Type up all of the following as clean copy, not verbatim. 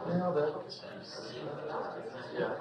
Nailed it. Yeah.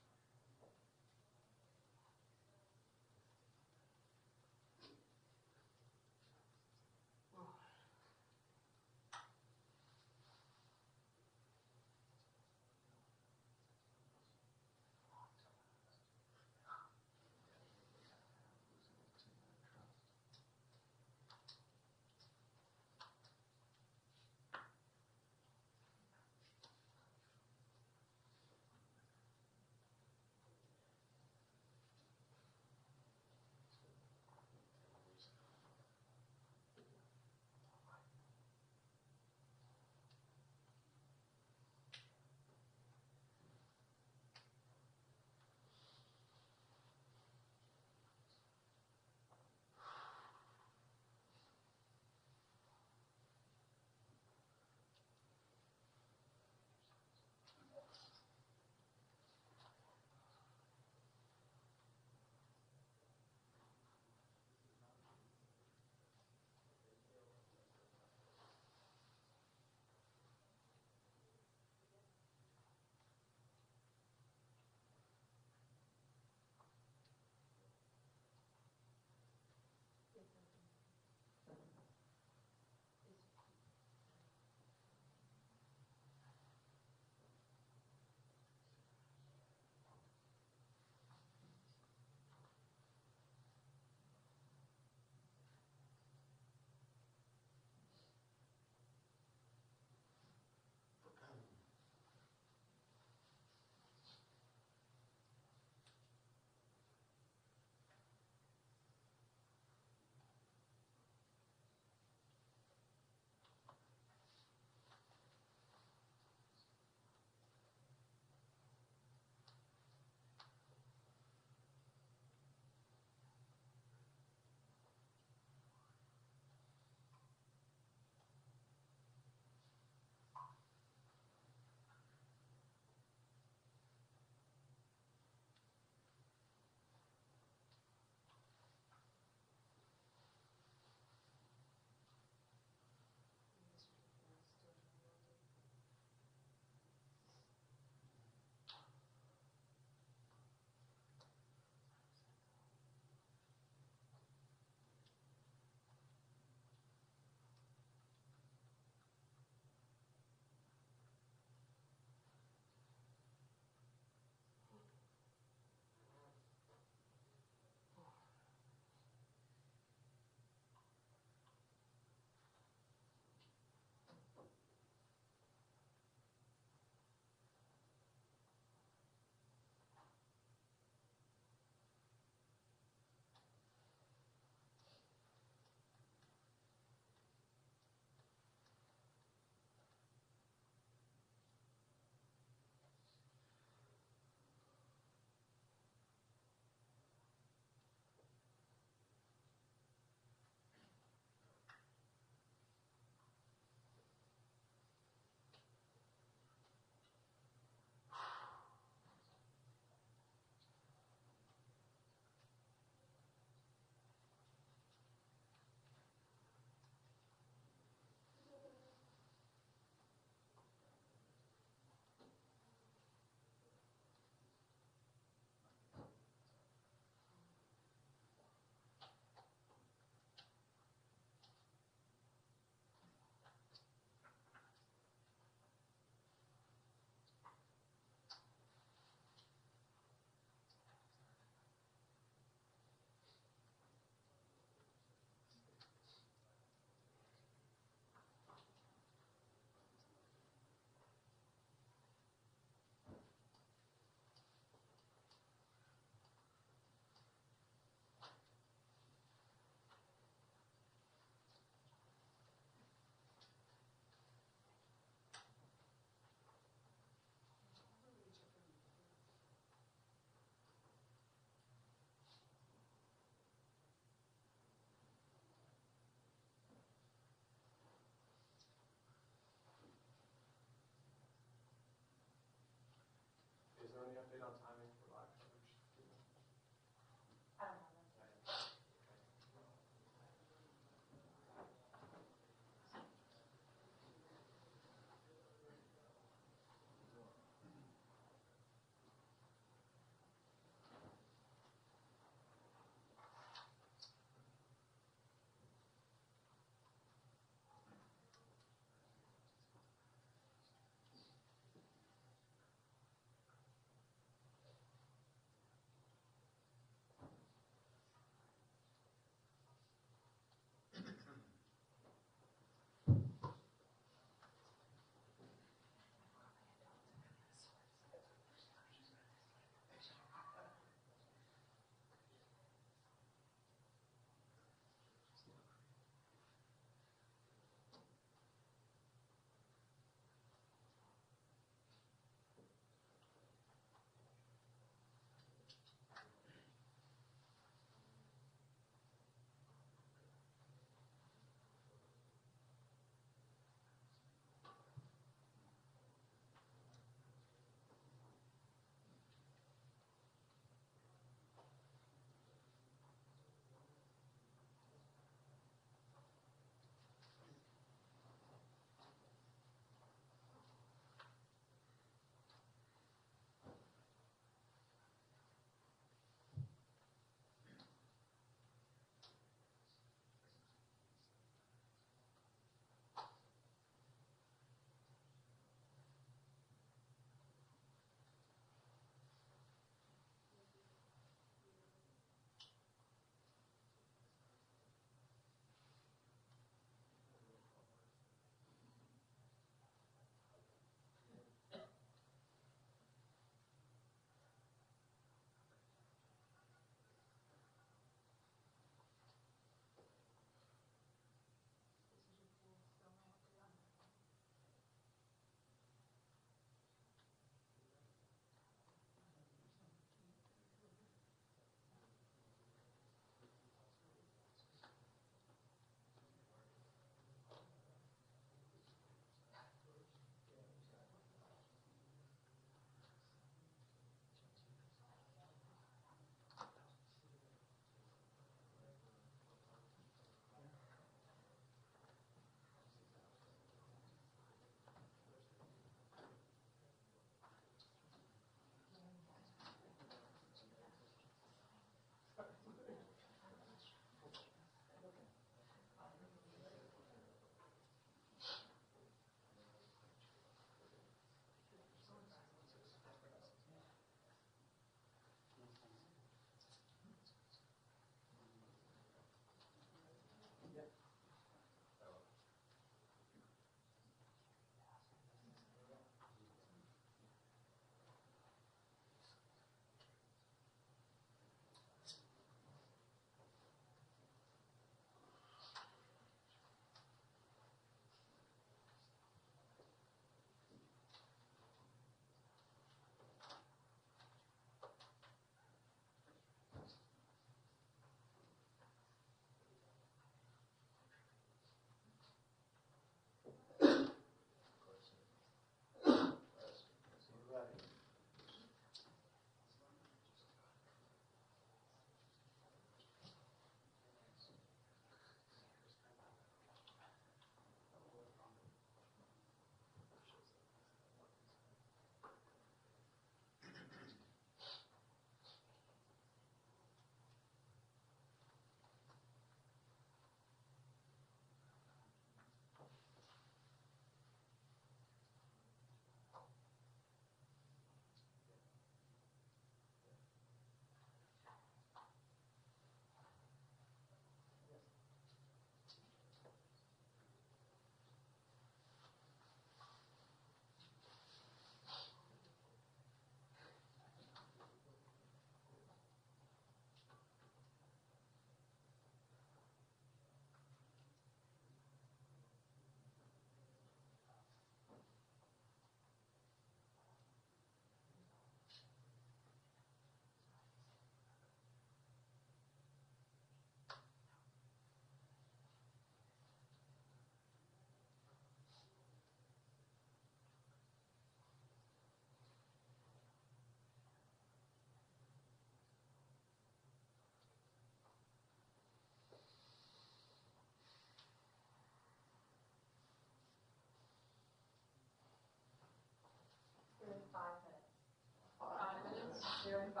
The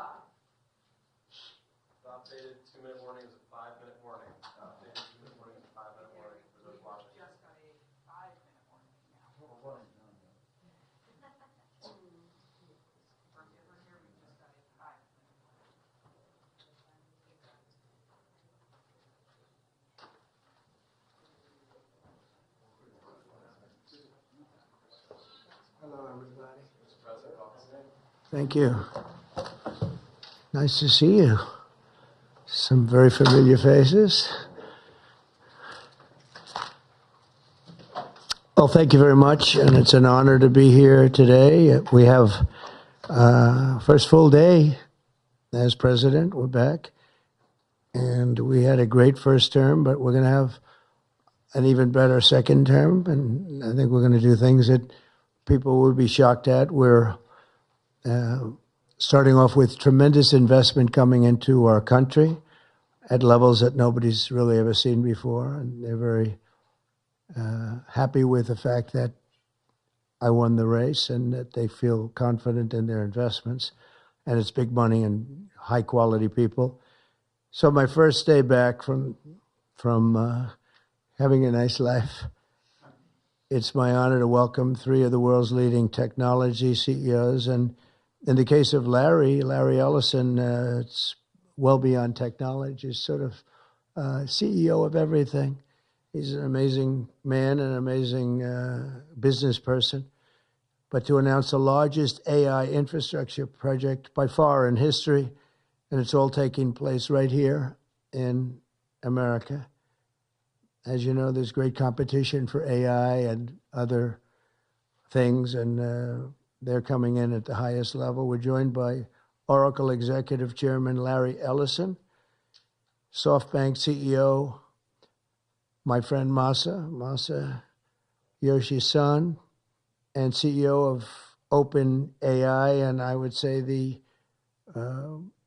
updated 2-minute warning is a 5-minute warning. The updated 2-minute warning is a 5-minute warning for those watching. Just got a 5-minute warning now. From everyone here, we just got a 5-minute warning. Hello, everybody. Mr. President, office name. Thank you. Nice to see you. Some very familiar faces. Well, thank you very much, and it's an honor to be here today. We have first full day as president. We're back, and we had a great first term, but we're going to have an even better second term, and I think we're going to do things that people would be shocked at. We're starting off with tremendous investment coming into our country at levels that nobody's really ever seen before, and they're very happy with the fact that I won the race and that they feel confident in their investments, and it's big money and high quality people. So my first day back from having a nice life, it's my honor to welcome 3 of the world's leading technology CEOs. And in the case of Larry Ellison, it's well beyond technology. He's sort of CEO of everything. He's an amazing man, an amazing business person. But to announce the largest AI infrastructure project by far in history, and it's all taking place right here in America. As you know, there's great competition for AI and other things, and they're coming in at the highest level. We're joined by Oracle Executive Chairman Larry Ellison, SoftBank CEO, my friend Masa Yoshi-san, and CEO of OpenAI, and I would say the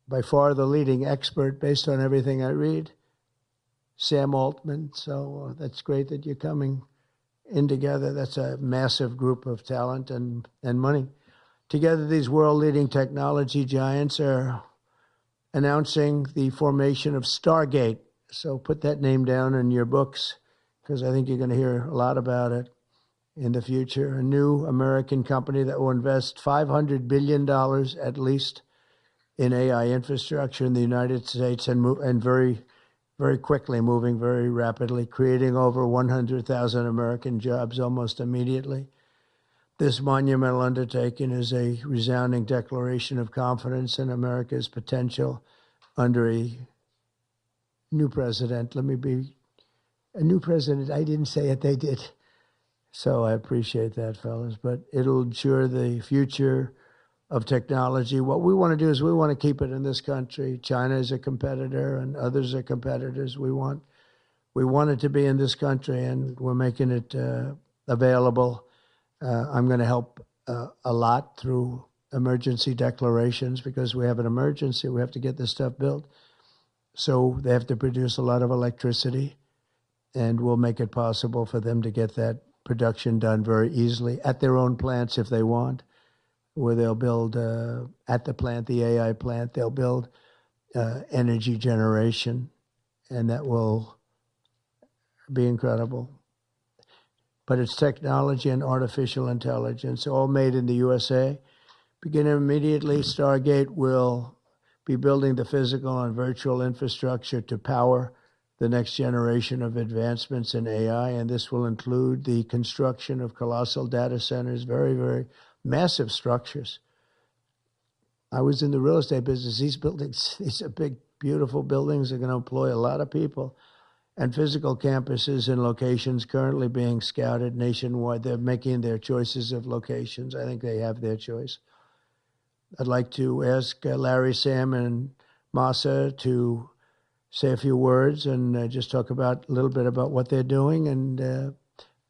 by far the leading expert based on everything I read, Sam Altman. So that's great that you're coming in together. That's a massive group of talent and money. Together, these world-leading technology giants are announcing the formation of Stargate. So put that name down in your books, because I think you're going to hear a lot about it in the future. A new American company that will invest $500 billion at least in AI infrastructure in the United States, and very, very quickly, moving very rapidly, creating over 100,000 American jobs almost immediately. This monumental undertaking is a resounding declaration of confidence in America's potential under a new president. Let me be a new president. I didn't say it, they did. So I appreciate that, fellas. But it'll ensure the future of technology. What we want to do is we want to keep it in this country. China is a competitor and others are competitors. We want it to be in this country, and we're making it available. I'm going to help a lot through emergency declarations, because we have an emergency. We have to get this stuff built. So they have to produce a lot of electricity, and we'll make it possible for them to get that production done very easily at their own plants if they want, where they'll build at the plant, the AI plant, they'll build energy generation, and that will be incredible. But it's technology and artificial intelligence, all made in the USA. Beginning immediately, Stargate will be building the physical and virtual infrastructure to power the next generation of advancements in AI, and this will include the construction of colossal data centers, very, very massive structures. I was in the real estate business. These buildings, these are big, beautiful buildings. Are going to employ a lot of people. And physical campuses in locations currently being scouted nationwide. They're making their choices of locations. I think they have their choice. I'd like to ask Larry, Sam, and Masa to say a few words and just talk about a little bit about what they're doing, and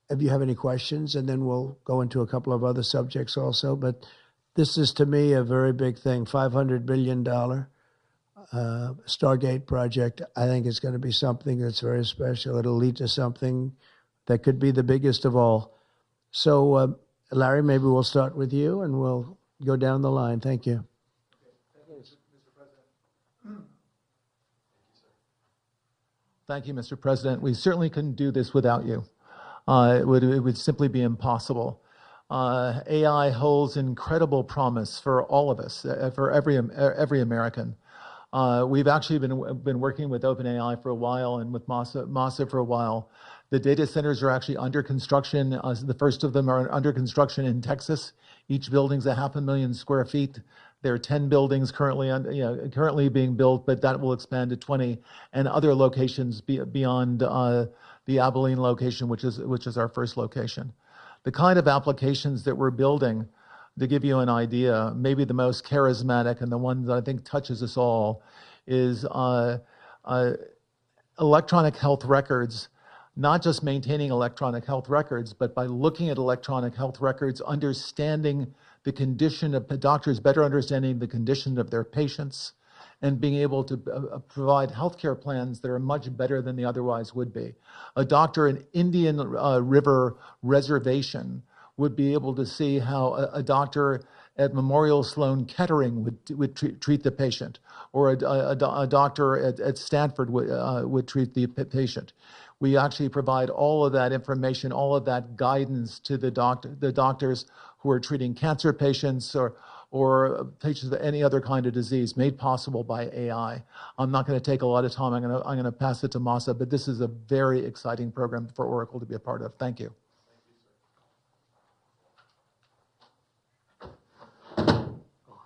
if you have any questions, and then we'll go into a couple of other subjects also. But this is, to me, a very big thing. $500 billion Stargate project. I think it's going to be something that's very special. It'll lead to something that could be the biggest of all. So, Larry, maybe we'll start with you, and we'll go down the line. Thank you. Thank you, Mr. President. We certainly couldn't do this without you. It would simply be impossible. AI holds incredible promise for all of us, for every American. We've actually been working with OpenAI for a while and with Masa for a while. The data centers are actually under construction. The first of them are under construction in Texas. Each building's 500,000 square feet. There are 10 buildings currently being built, but that will expand to 20, and other locations beyond the Abilene location, which is our first location. The kind of applications that we're building, to give you an idea, maybe the most charismatic and the one that I think touches us all is electronic health records. Not just maintaining electronic health records, but by looking at electronic health records, understanding the condition of doctors, better understanding the condition of their patients, and being able to provide healthcare plans that are much better than they otherwise would be. A doctor in Indian River Reservation would be able to see how a doctor at Memorial Sloan Kettering would treat the patient, or a doctor at Stanford would treat the patient. We actually provide all of that information, all of that guidance to the doctors who are treating cancer patients or patients with any other kind of disease, made possible by AI. I'm not going to take a lot of time. I'm going to pass it to Masa, but this is a very exciting program for Oracle to be a part of. Thank you.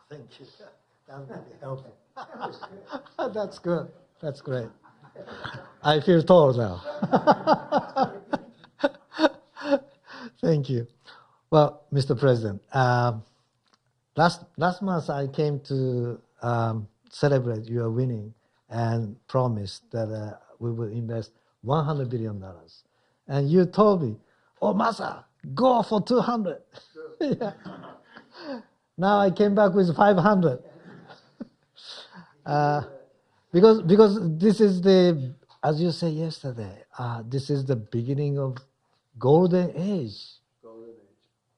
Thank you. That would be helpful. That's good. That's great. I feel tall now. Thank you. Well, Mr. President, last month I came to celebrate your winning and promised that we will invest $100 billion. And you told me, oh, Masa, go for 200. Yeah. Now I came back with 500. Because this is the, as you said yesterday, this is the beginning of golden age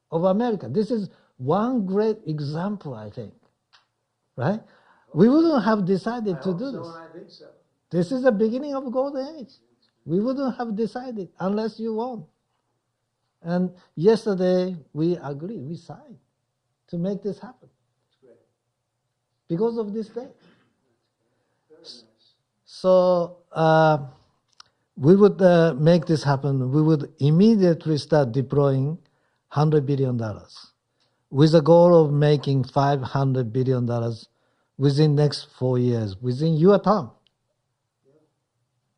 of America. This is one great example, I think, right? We wouldn't have decided to do this. I think so. This is the beginning of golden age. We wouldn't have decided unless you won. And yesterday we agreed, we signed to make this happen. Because of this day. So we would make this happen. We would immediately start deploying $100 billion with the goal of making $500 billion within next 4 years, within your term,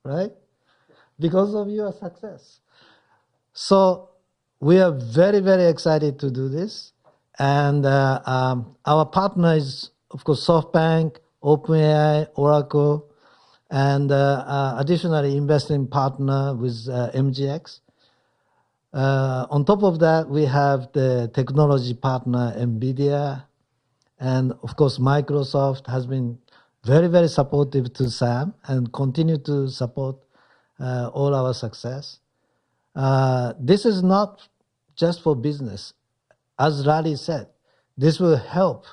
right? Because of your success. So we are very, very excited to do this. And our partner is, of course, SoftBank, OpenAI, Oracle, and additionally investing partner with MGX. On top of that, we have the technology partner NVIDIA, and of course Microsoft has been very, very supportive to SAM and continue to support all our success. This is not just for business. As Larry said, this will help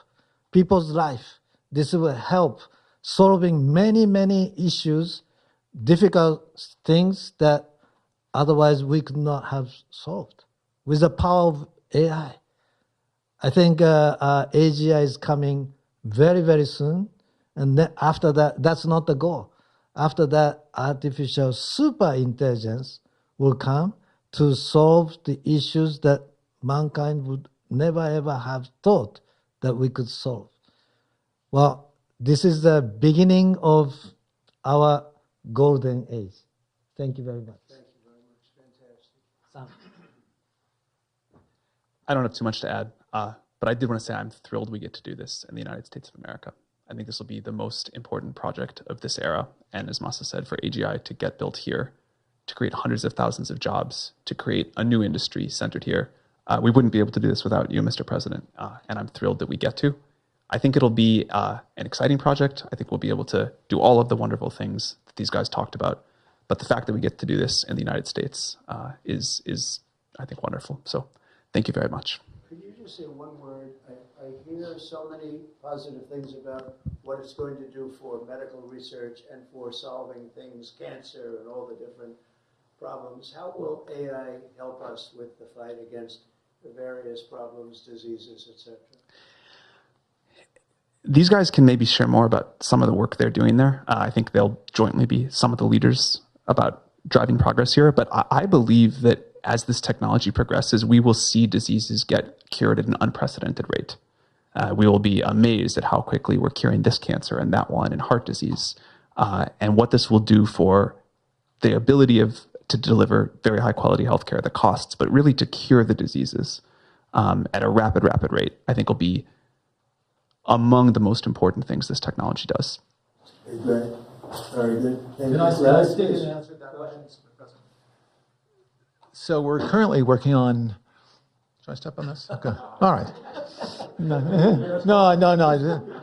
people's life. This will help solving many, many issues, difficult things that otherwise we could not have solved with the power of AI. I think AGI is coming very, very soon. And then after that, that's not the goal. After that, artificial super intelligence will come to solve the issues that mankind would never ever have thought that we could solve. Well, this is the beginning of our golden age. Thank you very much. Thank you very much. Fantastic. Sam. I don't have too much to add, but I did want to say I'm thrilled we get to do this in the United States of America. I think this will be the most important project of this era. And as Masa said, for AGI to get built here, to create hundreds of thousands of jobs, to create a new industry centered here, we wouldn't be able to do this without you, Mr. President. And I'm thrilled that we get to. I think it'll be an exciting project. I think we'll be able to do all of the wonderful things that these guys talked about. But the fact that we get to do this in the United States is I think, wonderful. So thank you very much. Could you just say one word? I hear so many positive things about what it's going to do for medical research and for solving things, cancer and all the different problems. How will AI help us with the fight against the various problems, diseases, etc.? These guys can maybe share more about some of the work they're doing there. I think they'll jointly be some of the leaders about driving progress here. But I believe that as this technology progresses, we will see diseases get cured at an unprecedented rate. We will be amazed at how quickly we're curing this cancer and that one and heart disease, and what this will do for the ability to deliver very high quality healthcare, the costs, but really to cure the diseases at a rapid rate, I think will be among the most important things this technology does. Great. Very good. Can I state and answer that question? So we're currently working on. Should I step on this? Okay. All right. No.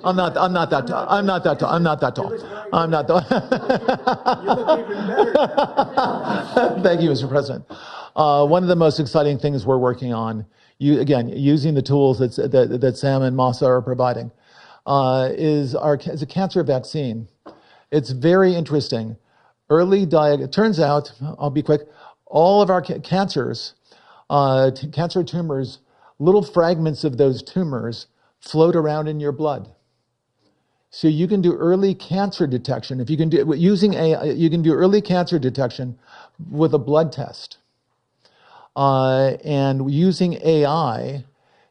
I'm not that tall. I'm not that tall. Thank you, Mr. President. One of the most exciting things we're working on, using the tools that Sam and Masa are providing, is a cancer vaccine. It's very interesting. It turns out, I'll be quick, all of our cancers, cancer tumors, little fragments of those tumors float around in your blood. So you can do early cancer detection. If you can do using AI, you can do early cancer detection with a blood test. And using AI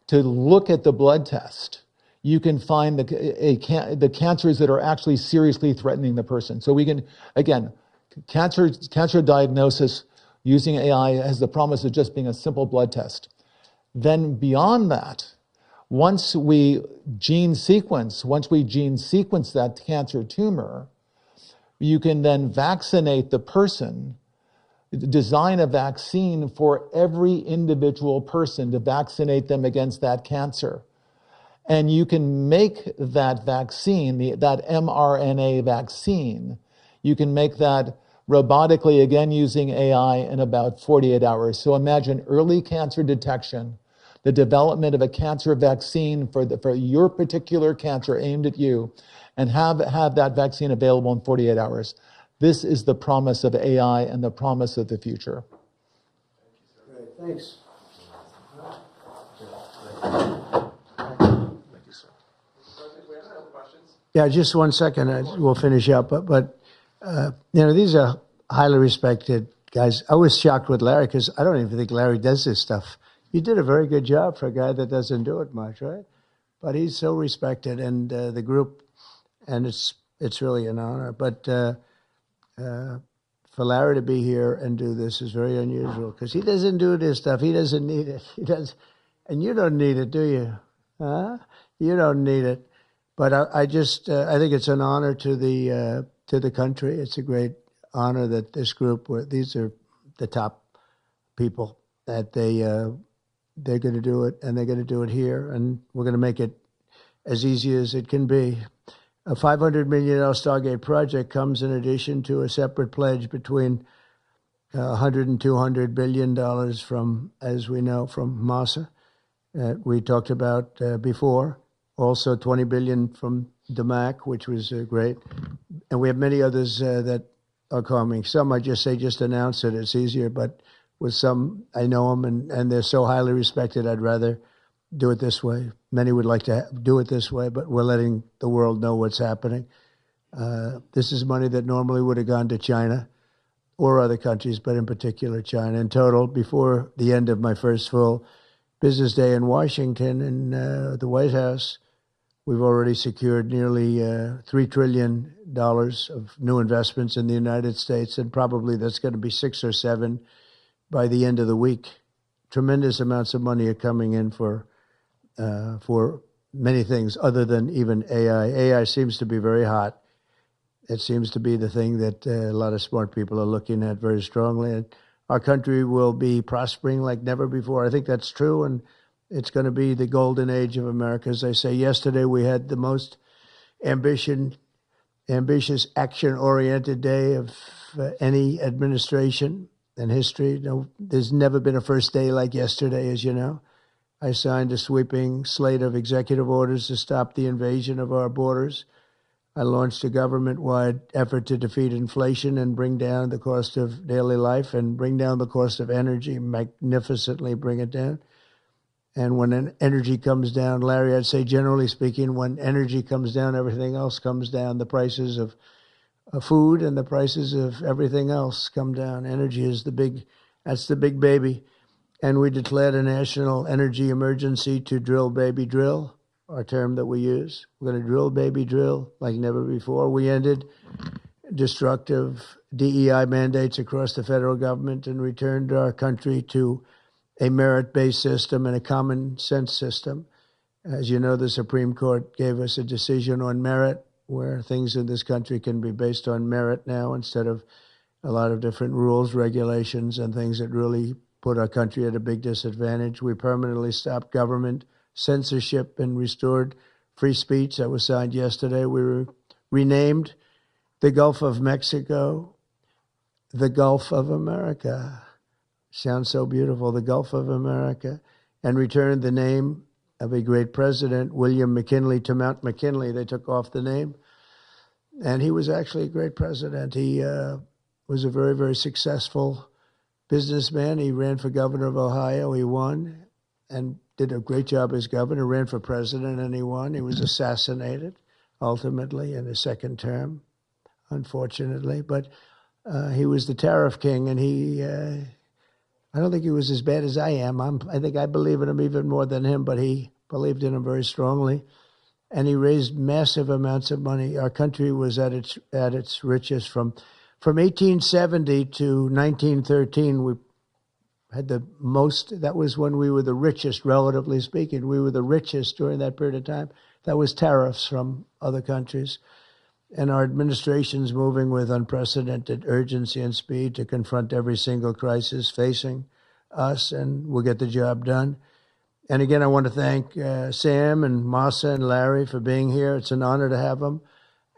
to look at the blood test, you can find the cancers that are actually seriously threatening the person. So we can, again, cancer diagnosis using AI has the promise of just being a simple blood test. Then beyond that, once we gene sequence that cancer tumor, you can then vaccinate the person, design a vaccine for every individual person to vaccinate them against that cancer. And you can make that vaccine, that mRNA vaccine, you can make that robotically, again using AI, in about 48 hours. So imagine early cancer detection, the development of a cancer vaccine for your particular cancer aimed at you, and have that vaccine available in 48 hours. This is the promise of AI and the promise of the future. Great, thanks. Yeah, just 1 second. We'll finish up. But these are highly respected guys. I was shocked with Larry because I don't even think Larry does this stuff. You did a very good job for a guy that doesn't do it much, right? But he's so respected, and the group, and it's really an honor. But for Larry to be here and do this is very unusual because he doesn't do this stuff. He doesn't need it. He does, and you don't need it, do you? Huh? You don't need it. But I think it's an honor to the country. It's a great honor that this group, these are the top people, that they're going to do it, and they're going to do it here, and we're going to make it as easy as it can be. A $500 million Stargate project comes in addition to a separate pledge between $100 and $200 billion from, as we know, from Masa. We talked about before. Also $20 billion from DMAC, which was great. And we have many others that are coming. Some I just announce it. It's easier, but with some, I know them, and they're so highly respected, I'd rather do it this way. Many would like to do it this way, but we're letting the world know what's happening. This is money that normally would have gone to China or other countries, but in particular China. In total, before the end of my first full business day in Washington in the White House, we've already secured nearly $3 trillion of new investments in the United States, and probably that's going to be 6 or 7 by the end of the week. Tremendous amounts of money are coming in for many things other than even AI. AI seems to be very hot. It seems to be the thing that a lot of smart people are looking at very strongly. And our country will be prospering like never before. I think that's true, and it's going to be the golden age of America. As I say, yesterday we had the most ambitious, action-oriented day of any administration in history. No, there's never been a first day like yesterday, as you know. I signed a sweeping slate of executive orders to stop the invasion of our borders. I launched a government-wide effort to defeat inflation and bring down the cost of daily life and bring down the cost of energy, magnificently bring it down. And when energy comes down, Larry, I'd say generally speaking, when energy comes down, everything else comes down. The prices of food and the prices of everything else come down. Energy is that's the big baby. And we declared a national energy emergency to drill, baby, drill, our term that we use. We're going to drill, baby, drill like never before. We ended destructive DEI mandates across the federal government and returned our country to a merit-based system and a common sense system. As you know, the Supreme Court gave us a decision on merit, where things in this country can be based on merit now instead of a lot of different rules, regulations, and things that really put our country at a big disadvantage. We permanently stopped government censorship and restored free speech. That was signed yesterday. We renamed the Gulf of Mexico the Gulf of America. Sounds so beautiful, the Gulf of America, and returned the name of a great president, William McKinley, to Mount McKinley. They took off the name, and he was actually a great president. He was a very, very successful businessman. He ran for governor of Ohio. He won and did a great job as governor, ran for president, and he won. He was assassinated, ultimately, in his second term, unfortunately. But he was the Tariff king, and I don't think he was as bad as I am. I think I believe in him even more than him, but he believed in him very strongly. And he raised massive amounts of money. Our country was at its richest from 1870 to 1913. We had the most. That was when we were the richest, relatively speaking. We were the richest during that period of time. That was tariffs from other countries. And our administration's moving with unprecedented urgency and speed to confront every single crisis facing us, and we'll get the job done. And again, I want to thank Sam and Masa and Larry for being here. It's an honor to have them.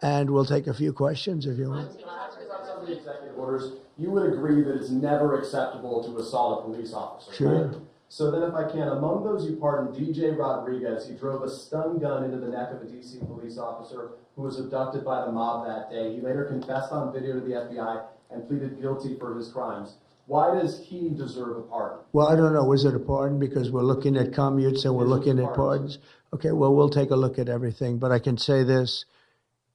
And we'll take a few questions if you want. Can I ask about some of the executive orders? You would agree that it's never acceptable to assault a police officer, Sure. right? So then if I can, among those you pardoned, DJ Rodriguez, he drove a stun gun into the neck of a DC police officer who was abducted by the mob that day. He later confessed on video to the FBI and pleaded guilty for his crimes. Why does he deserve a pardon? Well, I don't know. Was it a pardon? Because we're looking at commutes and we're looking at pardons. Okay, well, we'll take a look at everything. But I can say this.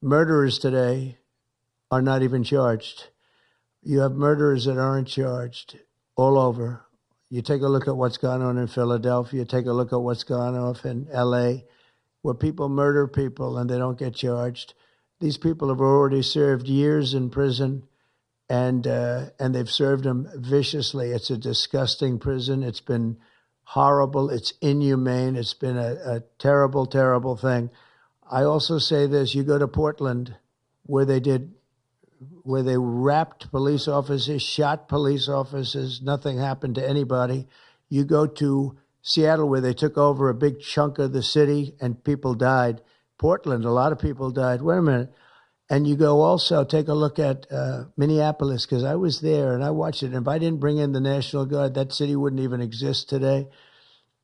Murderers today are not even charged. You have murderers that aren't charged all over. You take a look at what's gone on in Philadelphia. Take a look at what's gone on in L.A., where people murder people and they don't get charged. These people have already served years in prison, and they've served them viciously. It's a disgusting prison. It's been horrible. It's inhumane. It's been a terrible, terrible thing. I also say this. You go to Portland, where they wrapped police officers, shot police officers, nothing happened to anybody. You go to Seattle, where they took over a big chunk of the city and people died. Portland, a lot of people died. Wait a minute. And you go also, take a look at Minneapolis, because I was there and I watched it. And if I didn't bring in the National Guard, that city wouldn't even exist today.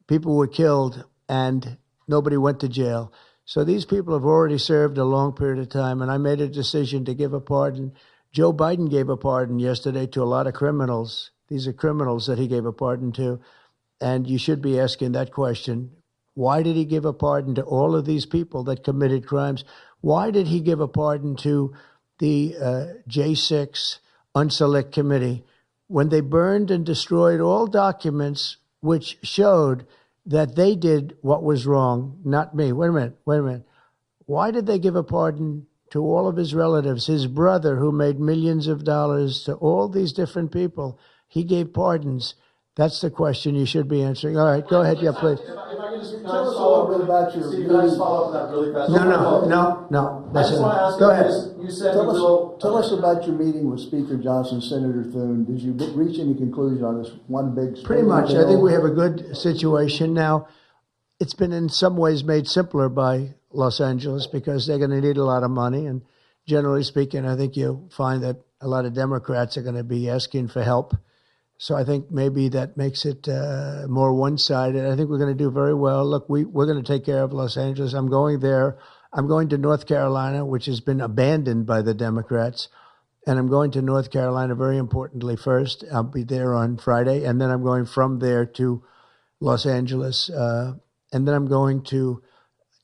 People were killed and nobody went to jail. So these people have already served a long period of time, and I made a decision to give a pardon. Joe Biden gave a pardon yesterday to a lot of criminals. These are criminals that he gave a pardon to. And you should be asking that question. Why did he give a pardon to all of these people that committed crimes? Why did he give a pardon to the J6 Unselect Committee when they burned and destroyed all documents which showed that they did what was wrong, not me? Wait a minute. Why did they give a pardon to all of his relatives? His brother, who made millions of dollars, to all these different people, he gave pardons. That's the question you should be answering. All right, go ahead. Yeah, please. If I can just Tell us a little bit about your Steve, can I just follow up with that really fast? No. I just want to ask Go you ahead. this. You said Tell you us, will. tell us about your meeting with Speaker Johnson, Senator Thune. Did you reach any conclusion on this one big? Pretty much. I think we have a good situation now. It's been in some ways made simpler by Los Angeles because they're going to need a lot of money. And generally speaking, I think you'll find that a lot of Democrats are going to be asking for help. So I think maybe that makes it more one-sided. I think we're going to do very well. Look, we're going to take care of Los Angeles. I'm going there. I'm going to North Carolina, which has been abandoned by the Democrats. And I'm going to North Carolina, very importantly, first. I'll be there on Friday. And then I'm going from there to Los Angeles. And then I'm going to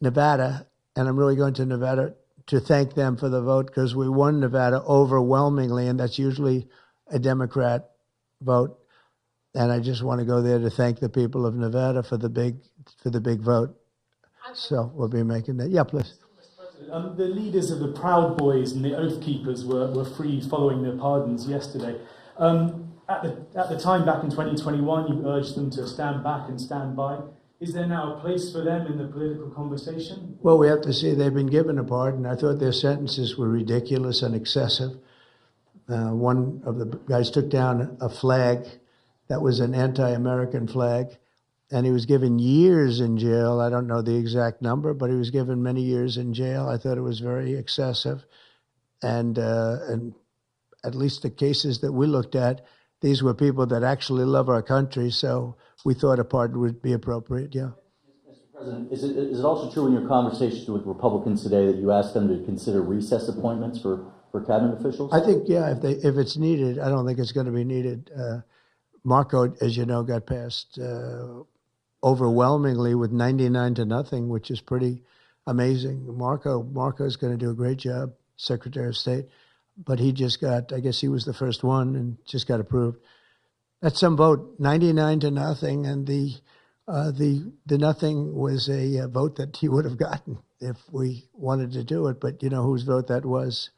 Nevada. And I'm really going to Nevada to thank them for the vote, because we won Nevada overwhelmingly, and that's usually a Democrat vote. And I just want to go there to thank the people of Nevada for the big vote. So we'll be making that. Yeah, please. The leaders of the Proud Boys and the Oath Keepers were freed following their pardons yesterday. At the time back in 2021, you urged them to stand back and stand by. Is there now a place for them in the political conversation? Well, we have to see. They've been given a pardon. I thought their sentences were ridiculous and excessive. One of the guys took down a flag that was an anti-American flag, and he was given years in jail. I don't know the exact number, but he was given many years in jail. I thought it was very excessive. And at least the cases that we looked at, these were people that actually love our country, so we thought a pardon would be appropriate, yeah. Mr. President, is it also true in your conversations with Republicans today that you asked them to consider recess appointments for cabinet officials? I think, yeah, if it's needed. I don't think it's going to be needed. Marco, as you know, got passed overwhelmingly with 99-0, which is pretty amazing. Marco's going to do a great job, Secretary of State, but he just got, I guess he was the first one and just got approved. That's some vote, 99-0, and the nothing was a vote that he would have gotten if we wanted to do it. But you know whose vote that was?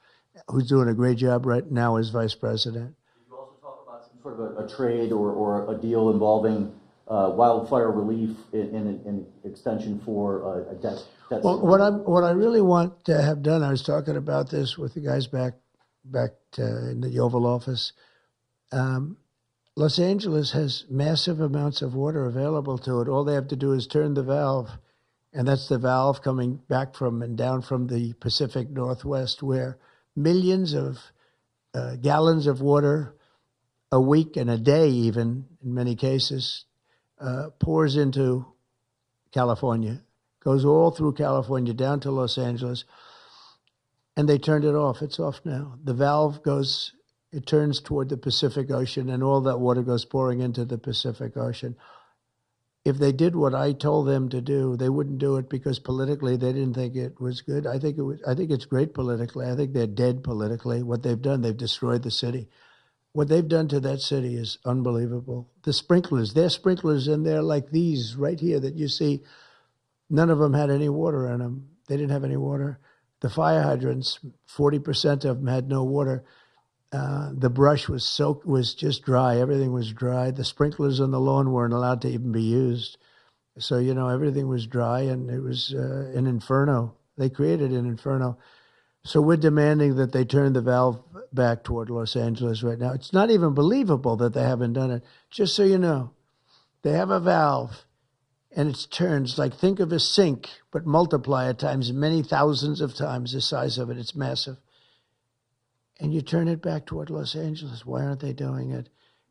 Who's doing a great job right now as vice president. Did you also talk about some sort of a trade or a deal involving wildfire relief in extension for a debt? Well, what I really want to have done, I was talking about this with the guys back in the Oval Office. Los Angeles has massive amounts of water available to it. All they have to do is turn the valve, and that's the valve coming back from and down from the Pacific Northwest, where millions of gallons of water a week and a day, even in many cases, pours into California, goes all through California down to Los Angeles, and they turned it off. It's off now. The valve goes, it turns toward the Pacific Ocean, and all that water goes pouring into the Pacific Ocean. If they did what I told them to do, they wouldn't do it because politically they didn't think it was good. I think it's great politically. I think they're dead politically. What they've done, they've destroyed the city. What they've done to that city is unbelievable. The sprinklers, their sprinklers in there like these right here that you see, none of them had any water in them. They didn't have any water. The fire hydrants, 40% of them had no water. The brush was soaked, was just dry. Everything was dry. The sprinklers on the lawn weren't allowed to even be used. So, you know, everything was dry, and it was an inferno. They created an inferno. So we're demanding that they turn the valve back toward Los Angeles right now. It's not even believable that they haven't done it. Just so you know, they have a valve, and it turns like, think of a sink, but multiply it times many thousands of times the size of it. It's massive. And you turn it back toward Los Angeles. Why aren't they doing it?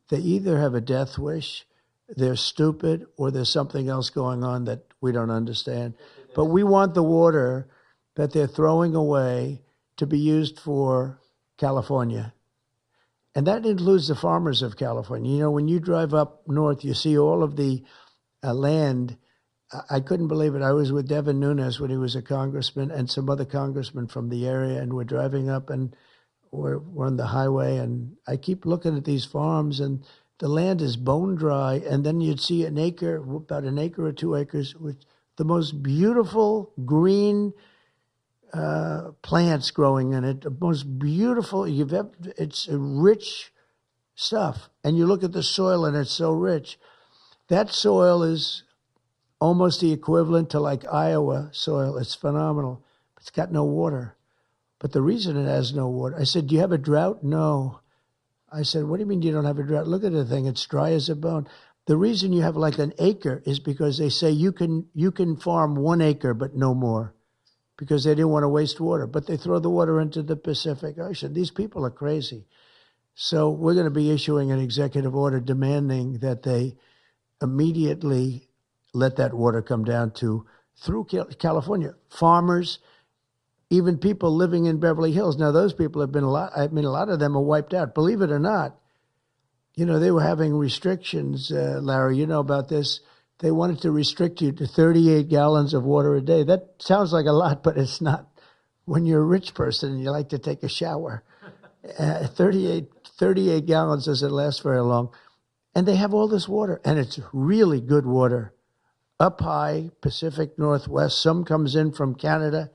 They either have a death wish, they're stupid, or there's something else going on that we don't understand. But we want the water that they're throwing away to be used for California. And that includes the farmers of California. You know, when you drive up north, you see all of the land. I couldn't believe it. I was with Devin Nunes when he was a congressman and some other congressmen from the area, and we're driving up and we're on the highway, and I keep looking at these farms, and the land is bone dry, and then you'd see an acre, about an acre or 2 acres, with the most beautiful green plants growing in it, the most beautiful, it's rich stuff. And you look at the soil, and it's so rich. That soil is almost the equivalent to like Iowa soil. It's phenomenal. It's got no water. But the reason it has no water, I said, do you have a drought? No. I said, what do you mean you don't have a drought? Look at the thing. It's dry as a bone. The reason you have like an acre is because they say you can farm 1 acre, but no more, because they didn't want to waste water. But they throw the water into the Pacific Ocean. These people are crazy. So we're going to be issuing an executive order demanding that they immediately let that water come down through California. Farmers, even people living in Beverly Hills. Now, those people have been a lot of them are wiped out. Believe it or not, they were having restrictions, Larry, you know about this. They wanted to restrict you to 38 gallons of water a day. That sounds like a lot, but it's not. When you're a rich person and you like to take a shower, 38 gallons doesn't last very long. And they have all this water, and it's really good water. Up high, Pacific Northwest. Some comes in from Canada.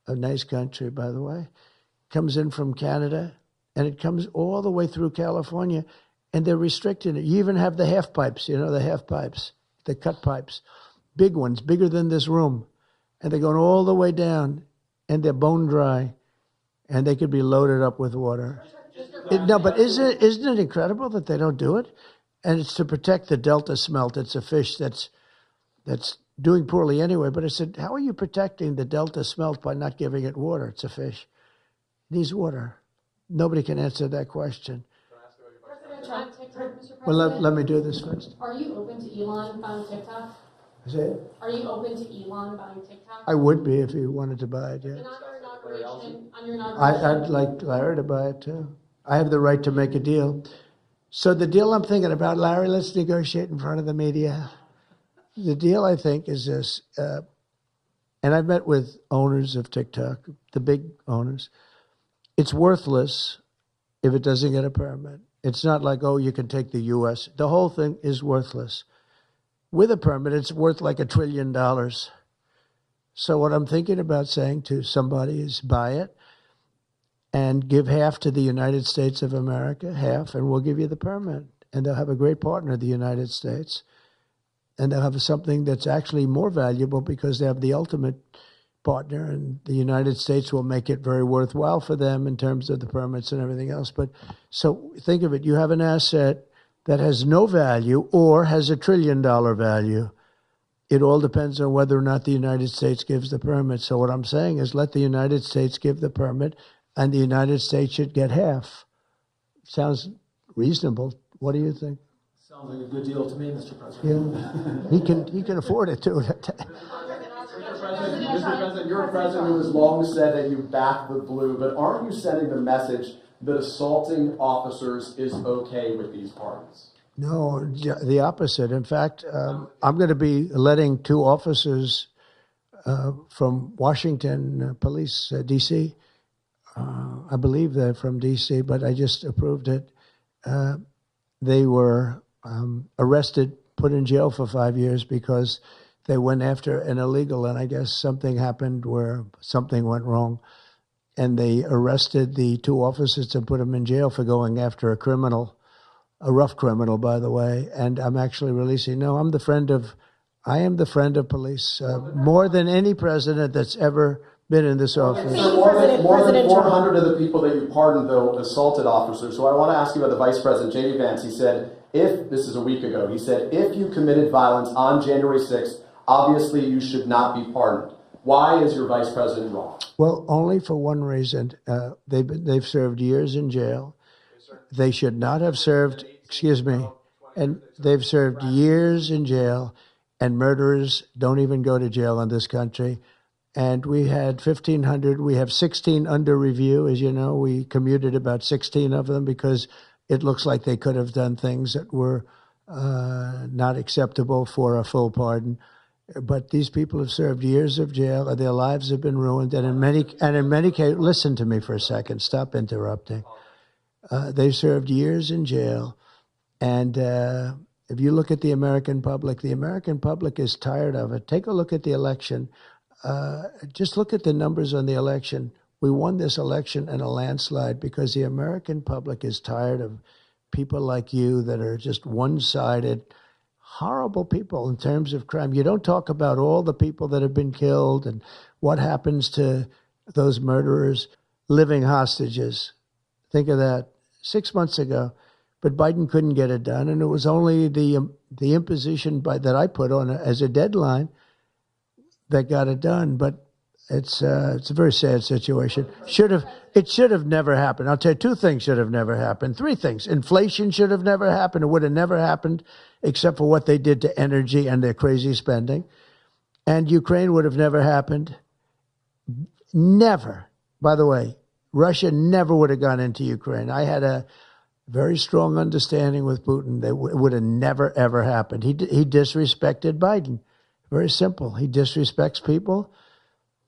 A nice country, by the way. Comes in from Canada, and it comes all the way through California, and they're restricting it. You even have the half pipes, the half pipes, the cut pipes, big ones, bigger than this room, and they're going all the way down, and they're bone dry, and they could be loaded up with water. But isn't it incredible that they don't do it? And it's to protect the Delta smelt. It's a fish that's doing poorly anyway. But I said, how are you protecting the Delta smelt by not giving it water? It's a fish. It needs water. Nobody can answer that question. On TikTok, Mr. President? Well, let me do this first. Are you open to Elon buying TikTok? Is it? Are you open to Elon buying TikTok? I would be if he wanted to buy it, yeah. And on your inauguration, I'd like Larry to buy it too. I have the right to make a deal. So the deal I'm thinking about, Larry, let's negotiate in front of the media. The deal, I think, is this, and I've met with owners of TikTok, the big owners. It's worthless if it doesn't get a permit. It's not like, you can take the U.S. The whole thing is worthless. With a permit, it's worth like $1 trillion. So what I'm thinking about saying to somebody is buy it and give half to the United States of America, half, and we'll give you the permit. And they'll have a great partner, the United States. And they'll have something that's actually more valuable because they have the ultimate partner, and the United States will make it very worthwhile for them in terms of the permits and everything else. But so think of it, you have an asset that has no value or has $1 trillion value. It all depends on whether or not the United States gives the permit. So what I'm saying is let the United States give the permit, and the United States should get half. Sounds reasonable. What do you think? Sounds like a good deal to me, Mr. President. Yeah, he can afford it too. Mr. President, you're a president who has long said that you back the blue, but aren't you sending the message that assaulting officers is okay with these parties? No, the opposite. In fact, I'm going to be letting 2 officers from Washington Police, D.C. I believe they're from D.C., but I just approved it. They were arrested, put in jail for 5 years because they went after an illegal, and I guess something happened where something went wrong. And they arrested the 2 officers and put them in jail for going after a criminal, a rough criminal, by the way. And I'm actually releasing. No, I am the friend of police, more than any president that's ever been in this office. So more than 400 of the people that you pardoned, though, assaulted officers. So I want to ask you about the Vice President, J.D. Vance. He said, this is a week ago, he said, if you committed violence on January 6th, obviously you should not be pardoned. Why is your Vice President wrong? Well, only for one reason. They've served years in jail. They should not have served, and they've served years in jail, and murderers don't even go to jail in this country. And we had 1,500. We have 16 under review. As you know, we commuted about 16 of them because it looks like they could have done things that were not acceptable for a full pardon. But these people have served years of jail, and their lives have been ruined. And in many cases, listen to me for a second. Stop interrupting. They've served years in jail, and if you look at the American public is tired of it. Take a look at the election. Just look at the numbers on the election. We won this election in a landslide because the American public is tired of people like you that are just one-sided, horrible people in terms of crime. You don't talk about all the people that have been killed and what happens to those murderers, living hostages. Think of that 6 months ago. But Biden couldn't get it done, and it was only the imposition that I put on as a deadline that got it done. But It's a very sad situation. It should have never happened. I'll tell you, two things should have never happened. Three things. Inflation should have never happened. It would have never happened except for what they did to energy and their crazy spending. And Ukraine would have never happened. Never. By the way, Russia never would have gone into Ukraine. I had a very strong understanding with Putin that it would have never, ever happened. He disrespected Biden. Very simple. He disrespects people.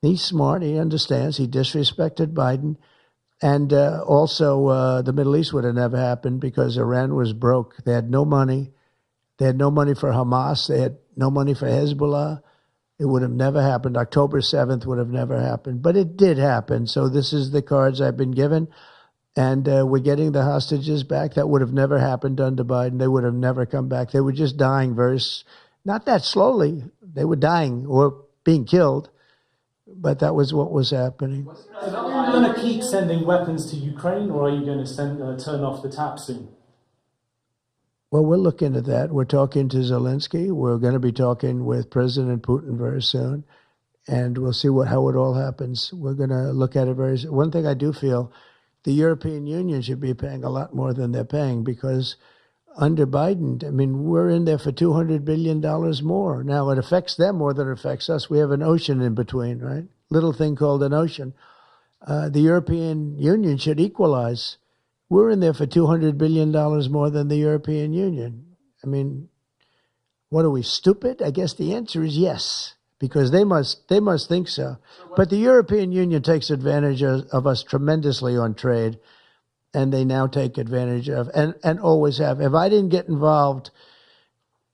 He's smart. He understands. He disrespected Biden. And also, the Middle East would have never happened because Iran was broke. They had no money. They had no money for Hamas. They had no money for Hezbollah. It would have never happened. October 7th would have never happened. But it did happen. So this is the cards I've been given. And we're getting the hostages back. That would have never happened under Biden. They would have never come back. They were just dying not that slowly. They were dying or being killed. But that was what was happening. Are you going to keep sending weapons to Ukraine, or are you going to turn off the tap soon? Well, we're looking at that. We're talking to Zelensky. We're going to be talking with President Putin very soon. And we'll see how it all happens. We're going to look at it very soon. One thing I do feel, the European Union should be paying a lot more than they're paying because under Biden, I mean, we're in there for $200 billion more. Now, it affects them more than it affects us. We have an ocean in between, right? Little thing called an ocean. The European Union should equalize. We're in there for $200 billion more than the European Union. I mean, what are we, stupid? I guess the answer is yes, because they must think so. But the European Union takes advantage of us tremendously on trade. And they now take advantage of, and always have. If I didn't get involved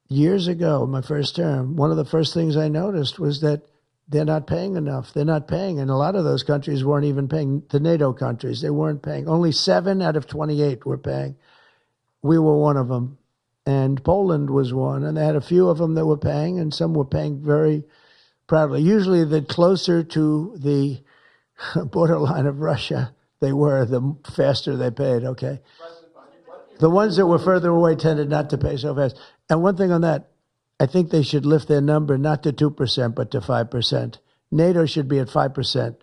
years ago, my first term, one of the first things I noticed was that they're not paying enough. They're not paying. And a lot of those countries weren't even paying. The NATO countries, they weren't paying. Only 7 out of 28 were paying. We were one of them. And Poland was one. And they had a few of them that were paying, and some were paying very proudly. Usually the closer to the borderline of Russia they were, the faster they paid, okay? The ones that were further away tended not to pay so fast. And one thing on that, I think they should lift their number not to 2%, but to 5%. NATO should be at 5%,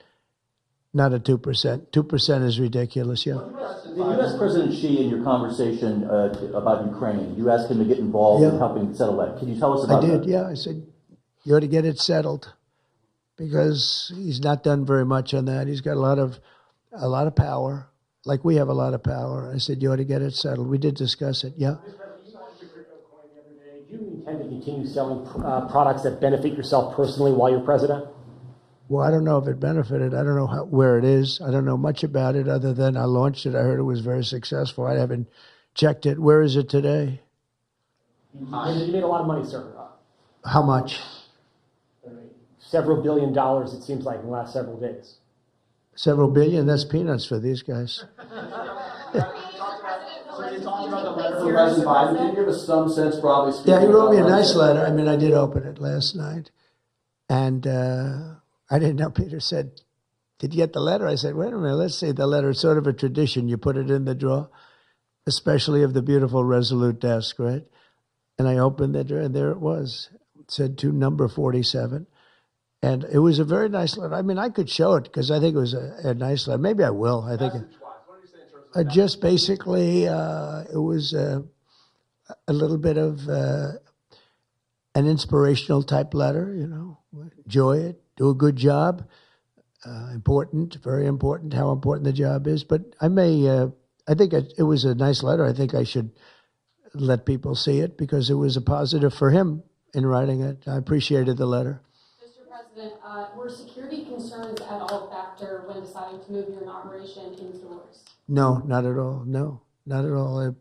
not at 2%. 2% is ridiculous, yeah. The U.S. President Xi, in your conversation about Ukraine, you asked him to get involved in helping settle that. Can you tell us about that? I did, yeah. I said, you ought to get it settled because he's not done very much on that. He's got a lot of power, like we have a lot of power. I said, you ought to get it settled. We did discuss it, yeah. Do you intend to continue selling products that benefit yourself personally while you're president? Well, I don't know if it benefited. I don't know where it is. I don't know much about it other than I launched it. I heard it was very successful. I haven't checked it. Where is it today? You made a lot of money, sir. How much? Several $billion, it seems like, in the last several days. Several billion? That's peanuts for these guys. President Biden, can you give us some sense, broadly speaking? Yeah, he wrote me a nice letter. I mean, I did open it last night. And I didn't know. Peter said, did you get the letter? I said, wait a minute, let's see the letter. It's sort of a tradition. You put it in the drawer, especially of the beautiful Resolute desk, right? And I opened the drawer, and there it was. It said to number 47. And it was a very nice letter. I mean, I could show it because I think it was a nice letter. Maybe I will. I think just basically it was a little bit of an inspirational type letter, you know. Enjoy it, do a good job. Important, very important, how important the job is. But I think it was a nice letter. I think I should let people see it because it was a positive for him in writing it. I appreciated the letter. Were security concerns at all a factor when deciding to move your inauguration indoors? No, not at all. No, not at all. It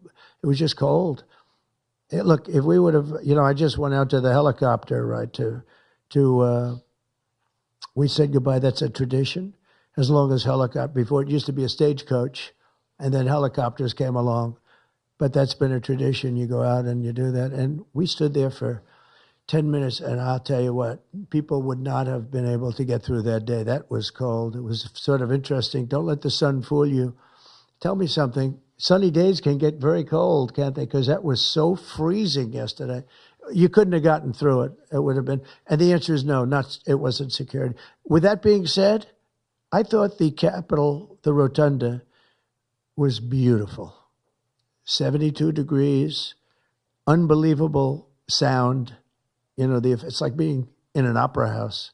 was just cold. Look, if we would have, you know, I just went out to the helicopter, right, we said goodbye. That's a tradition. As long as before it used to be a stagecoach, and then helicopters came along. But that's been a tradition. You go out and you do that. And we stood there for 10 minutes, and I'll tell you what, people would not have been able to get through that day. That was cold. It was sort of interesting. Don't let the sun fool you. Tell me something. Sunny days can get very cold, can't they? Because that was so freezing yesterday. You couldn't have gotten through it. It would have been, and the answer is no, it wasn't security. With that being said, I thought the Capitol, the Rotunda, was beautiful. 72 degrees, unbelievable sound. You know, it's like being in an opera house.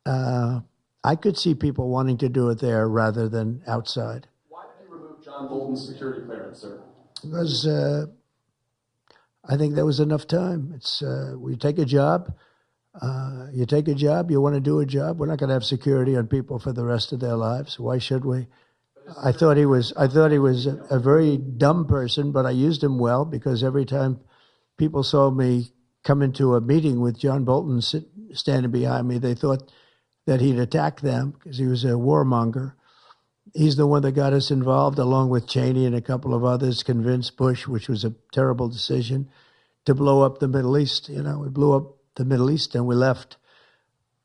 I could see people wanting to do it there rather than outside. Why did you remove John Bolton's security clearance, sir? Because I think there was enough time. It's we take a job. You take a job. You want to do a job. We're not going to have security on people for the rest of their lives. Why should we? I thought he was a very dumb person, but I used him well because every time people saw me come into a meeting with John Bolton standing behind me, they thought that he'd attack them because he was a warmonger. He's the one that got us involved, along with Cheney and a couple of others, convinced Bush, which was a terrible decision, to blow up the Middle East. You know, we blew up the Middle East and we left.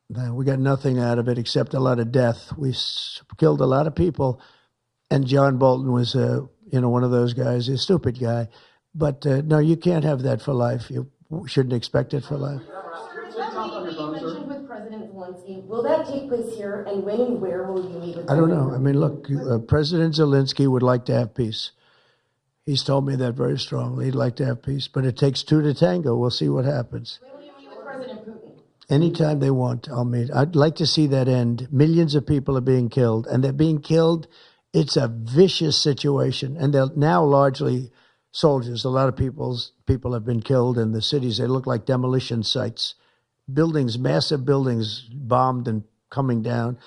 We got nothing out of it except a lot of death. We killed a lot of people, and John Bolton was, one of those guys, a stupid guy. But no, you can't have that for life. You shouldn't expect it for life. You mentioned with President Zelensky. Will that take place here, and when and where will you meet with I don't know. I mean, look, President Zelensky would like to have peace. He's told me that very strongly. He'd like to have peace, but it takes two to tango. We'll see what happens. When will you meet with President Putin? Anytime they want, I'll meet. I'd like to see that end. Millions of people are being killed, and they're being killed. It's a vicious situation, and they're now largely soldiers. A lot of people have been killed in the cities. They look like demolition sites. Buildings, massive buildings bombed and coming down.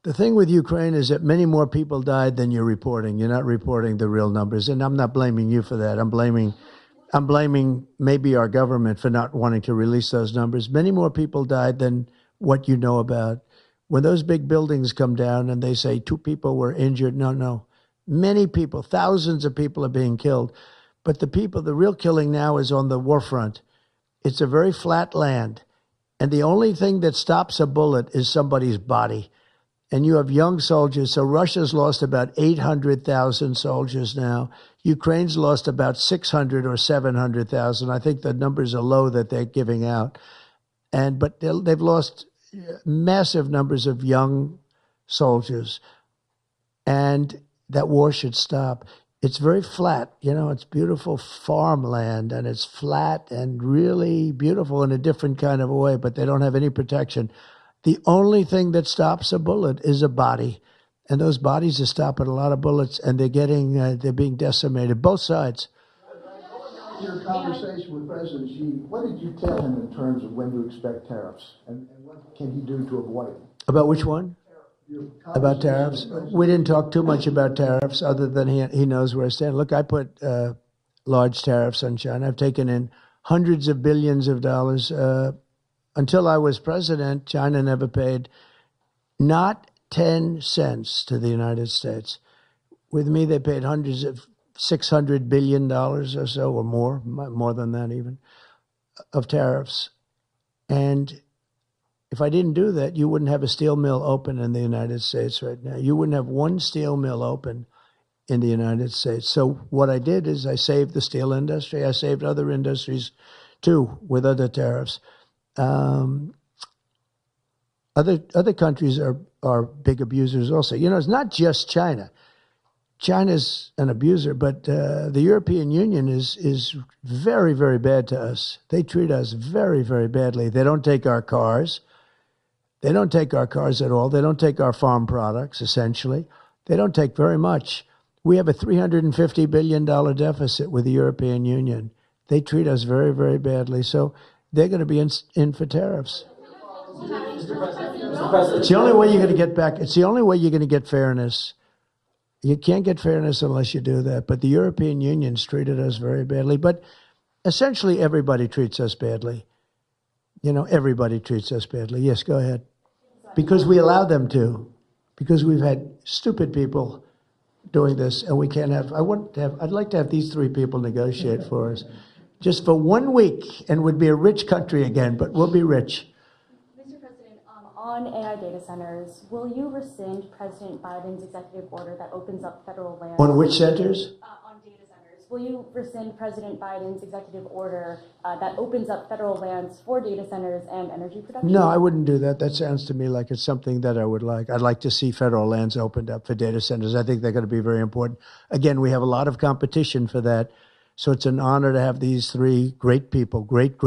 The thing with Ukraine is that many more people died than you're reporting. You're not reporting the real numbers, and I'm not blaming you for that. I'm blaming maybe our government for not wanting to release those numbers. Many more people died than what you know about. When those big buildings come down and they say 2 people were injured, no. Many people, thousands of people are being killed. But the real killing now is on the war front. It's a very flat land. And the only thing that stops a bullet is somebody's body. And you have young soldiers. So Russia's lost about 800,000 soldiers now. Ukraine's lost about 600 or 700,000. I think the numbers are low that they're giving out. But they've lost massive numbers of young soldiers. And that war should stop. It's very flat, it's beautiful farmland, and it's flat and really beautiful in a different kind of a way, but they don't have any protection. The only thing that stops a bullet is a body, and those bodies are stopping a lot of bullets, and they're being decimated, both sides. Your conversation with President Xi, what did you tell him in terms of when to expect tariffs, and what can he do to avoid them? About which one? About tariffs? We didn't talk too much about tariffs other than he knows where I stand. Look, I put large tariffs on China. I've taken in hundreds of billions of dollars. Until I was president, China never paid not 10 cents to the United States. With me, they paid hundreds of $600 billion or so, or more than that even, of tariffs. And if I didn't do that, you wouldn't have a steel mill open in the United States right now. You wouldn't have one steel mill open in the United States. So what I did is I saved the steel industry. I saved other industries too with other tariffs. Other countries are big abusers also. It's not just China. China's an abuser, but the European Union is very, very bad to us. They treat us very, very badly. They don't take our cars. They don't take our cars at all. They don't take our farm products, essentially. They don't take very much. We have a $350 billion deficit with the European Union. They treat us very, very badly. So they're going to be in for tariffs. It's the only way you're going to get back. It's the only way you're going to get fairness. You can't get fairness unless you do that. But the European Union's treated us very badly. But essentially everybody treats us badly. Everybody treats us badly. Yes, go ahead. Because we allow them to. Because we've had stupid people doing this, and we can't have. I'd like to have these 3 people negotiate for us, just for 1 week, and we'd be a rich country again. But we'll be rich. Mr. President, on AI data centers, will you rescind President Biden's executive order that opens up federal land? On which centers? On data centers. will you rescind President Biden's executive order that opens up federal lands for data centers and energy production? No, I wouldn't do that. That sounds to me like it's something that I would like. I'd like to see federal lands opened up for data centers. I think they're going to be very important. Again, we have a lot of competition for that. So it's an honor to have these three great people, great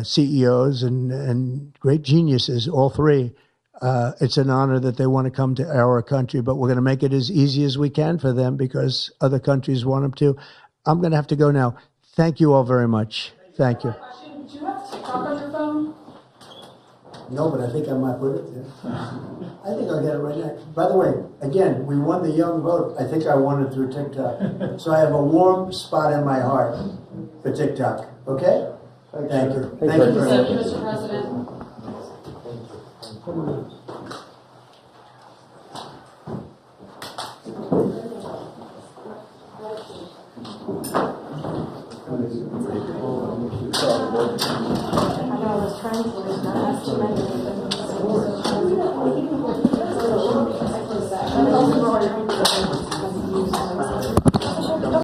CEOs and great geniuses, all three. It's an honor that they want to come to our country, but we're going to make it as easy as we can for them because other countries want them to. I'm going to have to go now. Thank you all very much. Thank you. Question, do you have TikTok on your phone? No, but I think I might put it there. I think I'll get it right now. By the way, again, we won the young vote. I think I won it through TikTok. So I have a warm spot in my heart for TikTok. Okay? Thank you. Thank you very Thank you, much. Mr. President. I know, I was trying to ask too many.